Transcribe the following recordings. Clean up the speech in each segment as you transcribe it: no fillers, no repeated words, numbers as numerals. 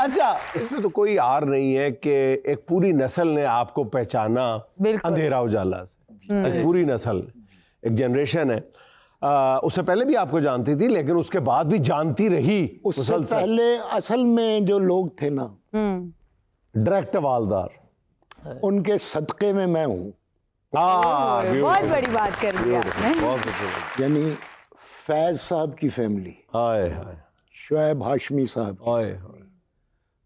अच्छा, इसमें तो कोई आर नहीं है कि एक पूरी नस्ल ने आपको पहचाना अंधेरा उजाला से, एक पूरी नस्ल, एक जनरेशन है। उससे पहले भी आपको जानती थी, लेकिन उसके बाद भी जानती रही। उससे पहले असल में जो लोग थे ना, डायरेक्ट हवालदार, उनके सदक़े में मैं हूँ। बहुत बड़ी बात कर दी आपने। यानी फैज साहब की फैमिली, हाय हाय, शुएब हाशमी साहब, हाय,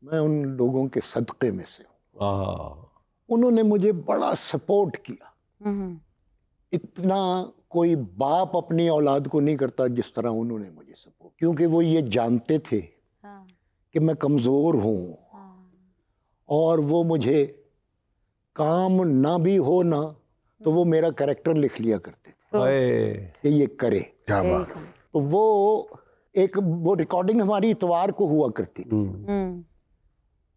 मैं उन लोगों के सदक़े में से हूँ। उन्होंने मुझे बड़ा सपोर्ट किया। इतना कोई बाप अपनी औलाद को नहीं करता जिस तरह उन्होंने मुझे सपोर्ट, क्योंकि वो ये जानते थे कि मैं कमज़ोर हूँ और वो मुझे काम ना भी हो ना तो वो मेरा कैरेक्टर लिख लिया करते थे कि ये करे। क्या बात। तो वो रिकॉर्डिंग हमारी इतवार को हुआ करती थी।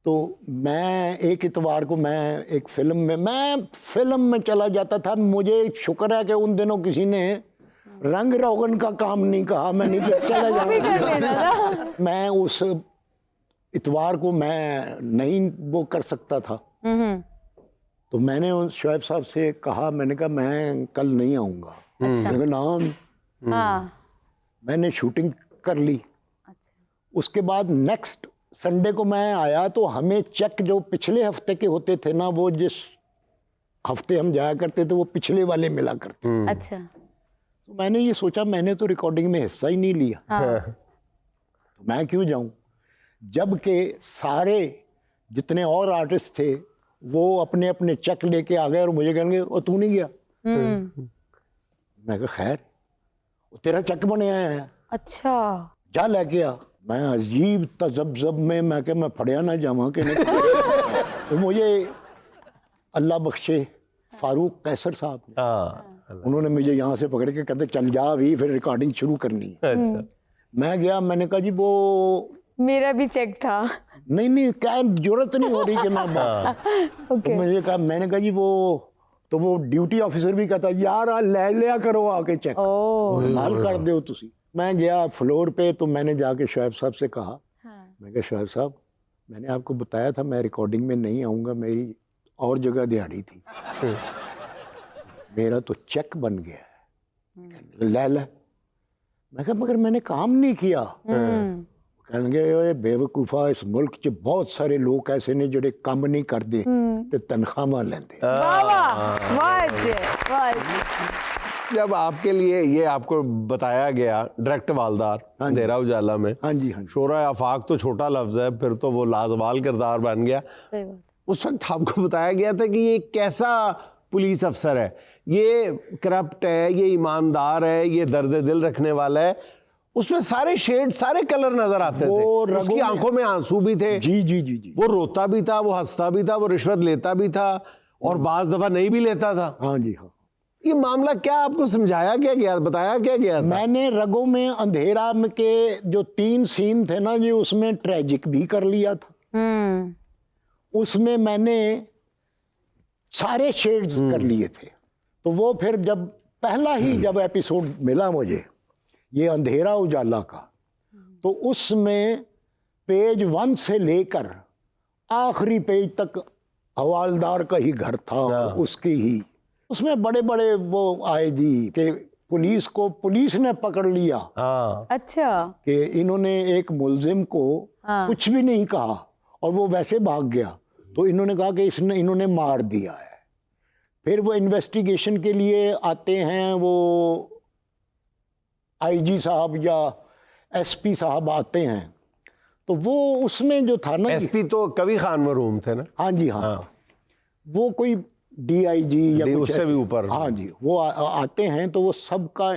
तो मैं एक इतवार को मैं एक फिल्म में चला जाता था। मुझे शुक्र है कि उन दिनों किसी ने रंग रोगन का काम नहीं कहा, मैं नहीं चला जाता। मैं उस इतवार को मैं नहीं वो कर सकता था। तो मैंने उस शुएब साहब से कहा, मैंने कहा मैं कल नहीं आऊँगा। मैंने कहा मैंने शूटिंग कर ली। उसके बाद नेक्स्ट संडे को मैं आया तो हमें चेक जो पिछले हफ्ते के होते थे ना, वो जिस हफ्ते हम जाया करते थे वो पिछले वाले मिला करते। अच्छा। तो मैंने ये सोचा, मैंने तो रिकॉर्डिंग में हिस्सा ही नहीं लिया, तो मैं क्यों जाऊं, जबकि सारे जितने और आर्टिस्ट थे वो अपने अपने चेक लेके आ गए और मुझे कहेंगे ओ तू नहीं गया। मैं कहा खैर तेरा चेक बने आया है, अच्छा जा लेके आ। मैं अजीब तजब्जब में मैं कि मैं फड़िया ना जावा कि नहीं। तो मुझे अल्लाह बख्शे फारूक कैसर साहब, उन्होंने मुझे यहाँ से पकड़ के कहते चल जा अभी, फिर रिकॉर्डिंग शुरू करनी है। अच्छा। मैं गया, मैंने कहा जी वो मेरा भी चेक था। नहीं क्या जरूरत नहीं हो रही कि मैं तो मुझे कहा, मैंने कहा जी वो ड्यूटी ऑफिसर भी कहता यार ले लिया करो आके चेक, माल कर दो तुसी। मैं गया फ्लोर पे, तो मैंने जाके शुएब साहब से कहा, मैं कहा शुएब साहब मैंने आपको बताया था मैं रिकॉर्डिंग में नहीं आऊँगा, मेरी और जगह दिहाड़ी थी, मेरा तो चेक बन गया है, ले। मैं कहा मगर मैंने काम नहीं किया। कहेंगे बेवकूफा, इस मुल्क च बहुत सारे लोग ऐसे ने जोड़े काम नहीं करते ते तनख्वाह लेंदे। जब आपके लिए ये आपको बताया गया डायरेक्ट हवालदार अंधेरा उजाला में, हाँ जी, शोरा आफाक तो छोटा लफ्ज है, फिर तो वो लाजवाल किरदार बन गया। उस वक्त आपको बताया गया था कि ये कैसा पुलिस अफसर है, ये करप्ट है, ये ईमानदार है, ये दर्द दिल रखने वाला है। उसमें सारे शेड, सारे कलर नजर आते थे। उसकी आंखों में आंसू भी थे। जी। वो रोता भी था, वो हंसता भी था, वो रिश्वत लेता भी था और बाज दफा नहीं भी लेता था। हाँ जी हाँ। ये मामला क्या आपको समझाया क्या गया, बताया क्या गया था? मैंने रगों में अंधेरा में के जो 3 सीन थे ना जी, उसमें ट्रेजिक भी कर लिया था। उसमें मैंने सारे शेड्स कर लिए थे। तो वो फिर जब पहला ही जब एपिसोड मिला मुझे ये अंधेरा उजाला का, तो उसमें पेज 1 से लेकर आखिरी पेज तक हवालदार का ही घर था, उसकी ही। उसमें बड़े बड़े वो आए जी कि पुलिस ने पकड़ लिया। अच्छा। कि इन्होंने एक मुलजिम को कुछ भी नहीं कहा और वो वैसे भाग गया, तो इन्होंने कहा कि इन्होंने मार दिया है। फिर वो इन्वेस्टिगेशन के लिए आते हैं, वो आईजी साहब या एसपी साहब आते हैं, तो वो उसमें जो था ना, एसपी तो कवि खान मरहूम थे ना। हाँ जी हाँ। वो कोई डीआईजी या उससे भी ऊपर, हाँ जी, वो आते हैं तो वो सबका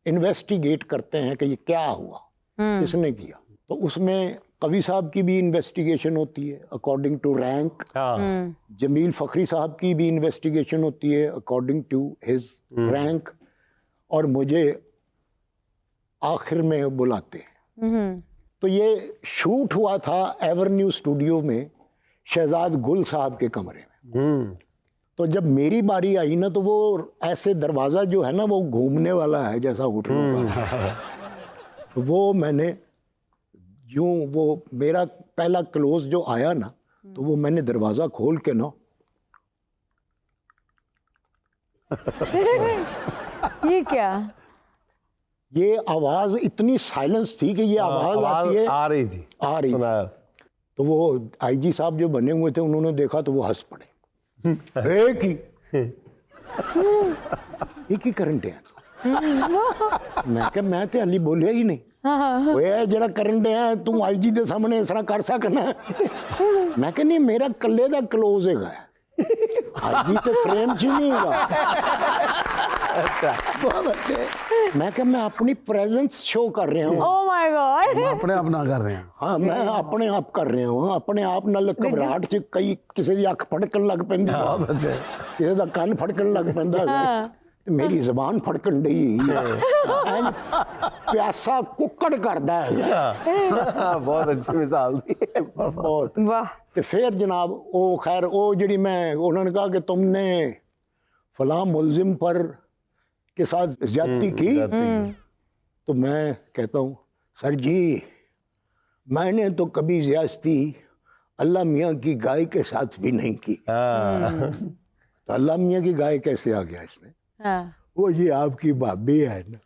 इन्वेस्टिगेट करते हैं कि ये क्या हुआ, किसने किया। तो उसमें कवि साहब की भी इन्वेस्टिगेशन होती है अकॉर्डिंग टू रैंक, जमील फखरी साहब की भी इन्वेस्टिगेशन होती है अकॉर्डिंग टू हिज रैंक, और मुझे आखिर में बुलाते हैं। तो ये शूट हुआ था एवरन्यू स्टूडियो में शहजाद गुल साहब के कमरे में। तो जब मेरी बारी आई ना, तो वो ऐसे दरवाज़ा जो है ना वो घूमने वाला है जैसा होटलों का। तो वो मैंने यूँ वो मेरा पहला क्लोज जो आया ना, तो वो मैंने दरवाजा खोल के ना, ये क्या? ये आवाज इतनी साइलेंस थी कि ये आवाज आती है, आ रही थी, आ रही सुना। तो वो आईजी साहब जो बने हुए थे, उन्होंने देखा तो वो हंस पड़े। एक ही करंट है। मैं क्या, मैं तो हाली बोलिया ही नहीं। ओए जरा करंट है तू आईजी दे सामने इस तरह कर सकना? मैं क्या नहीं, मेरा कल्ले दा क्लोज है, आईजी ते फ्रेम च नहीं है। अच्छा, बहुत अच्छे। मैं क्या, मैं अपनी प्रेजेंस शो कर रहा हूँ। Oh my God. अपने आप ना कर रहे हैं। हाँ, मैं अपने आप कर रहा हूँ, अपने आप नाल घबराहट च कई किसी दी अख फड़कन लग पैंदी, बहुत अच्छे। किसी दा कान फड़कन लग पैंदा, ते मेरी जबान फड़कन डई है। प्यासा कुक्कड़ करदा है। बहुत अच्छी मिसाल दी। बहुत। वाह। ते फिर जनाब वो खैर वो जिहड़ी मैं, उन्होंने कहा कि तुमने फलां मुलजिम पर के साथ ज्यादती की, तो मैं कहता हूँ सर जी, मैंने तो कभी ज्यादती अल्लाह मियाँ की गाय के साथ भी नहीं की। तो अल्लाह मियाँ की गाय कैसे आ गया इसमें? हाँ। वो ये आपकी भाभी है ना।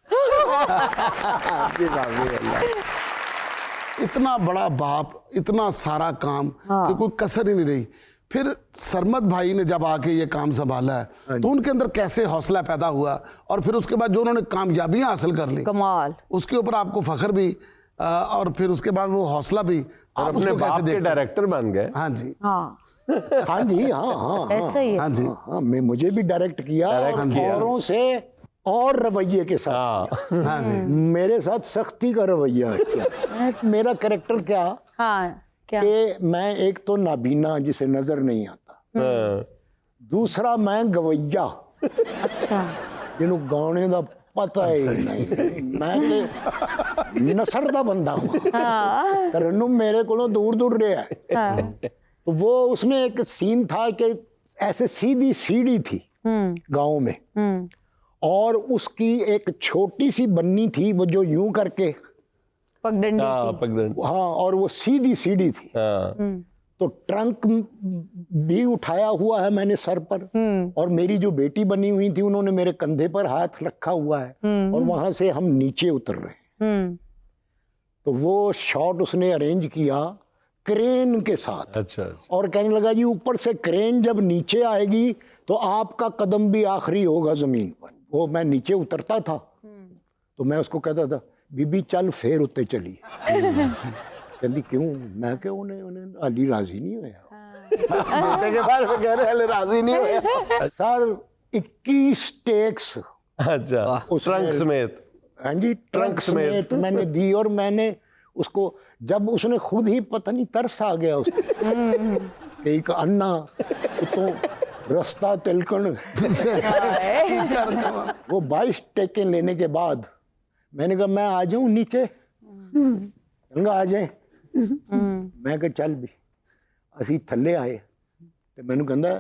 इतना बड़ा बाप, इतना सारा काम, कि कोई कसर ही नहीं रही। फिर सरमद भाई ने जब आके ये काम संभाला है, तो उनके अंदर कैसे हौसला पैदा हुआ, और फिर उसके बाद जो उन्होंने कामयाबियां हासिल कर ली, कमाल। उसके ऊपर आपको फख्र भी, और फिर उसके बाद वो हौसला भी, और आप अपने उसको बाप कैसे के देखते हैं? डायरेक्टर बन गए। हाँ जी, हाँ हाँ जी, हाँ हाँ ऐसा ही है। हाँ जी, हाँ, मैं मुझे भी डायरेक्ट किया, डायरेक्ट और किया। औरों से और रवैये के साथ। हाँ, हाँ जी। मेरे साथ सख्ती का रवैया किया। मेरा कैरेक्टर क्या हाँ क्या? कि मैं एक तो नाबीना जिसे नजर नहीं आता, हाँ, दूसरा मैं गवैया अच्छा। जिन्हों गाने का पता ही नहीं। मैं ते नसर दा बंदा हूँ, हाँ तरन्नुम मेरे को दूर दूर रहा है। हाँ। तो वो उसमें एक सीन था कि ऐसे सीधी सीढ़ी थी गांव में, और उसकी एक छोटी सी बन्नी थी, वो जो यूं करके, पगडंडी हाँ, सी। पगडंडी। हाँ, और वो सीधी सीढ़ी थी। हाँ, तो ट्रंक भी उठाया हुआ है मैंने सर पर, और मेरी जो बेटी बनी हुई थी उन्होंने मेरे कंधे पर हाथ रखा हुआ है, और वहां से हम नीचे उतर रहे हैं। तो वो शॉट उसने अरेंज किया क्रेन के साथ। अच्छा, अच्छा। और कहने लगा जी ऊपर से क्रेन जब नीचे आएगी तो आपका कदम भी आखिरी होगा जमीन पर। वो मैं नीचे उतरता था, तो मैं उसको कहता था बीबी चल फिर उत्ते चली। कहती क्यों? मैं क्या, उन्हें हाली राजी नहीं होया। बेटे के बारे में कह रहे हैं, राजी नहीं हुए। सर 21 टेक्स अच्छा, ट्रंक समेत। हाँ जी, ट्रंक समेत मैंने दी, और मैंने उसको, जब उसने खुद ही पता नहीं तरस आ गया उसको कि एक अन्ना तो रास्ता तिलकन। वो 22 टेकें लेने के बाद मैंने कहा मैं आ जाऊं नीचे? कहूँगा आ जाए। मैं कहा चल भी। असी थल्ले आए तो मैंने कहता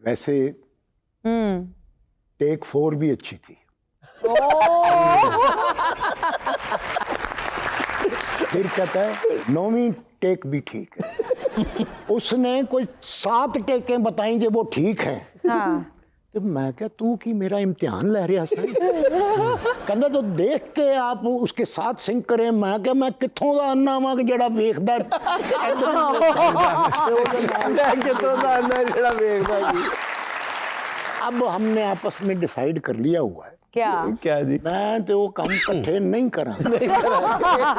वैसे टेक 4 भी अच्छी थी। फिर कहता है 9वीं टेक भी ठीक है। उसने कोई 7 टेकें बताई कि वो ठीक हैं। हाँ। तो मैं क्या, तू की मेरा इम्तिहान ले रहा सा? कहता तो देख के आप उसके साथ सिंक करें। मैं क्या, मैं कित्थों दा अन्ना वां कि जेड़ा वेखदा कितों दा अन्ना जेड़ा वेखदा जी। अब हमने आपस में डिसाइड कर लिया हुआ है क्या? क्या जी? मैं तो वो काम इकट्ठे नहीं करा।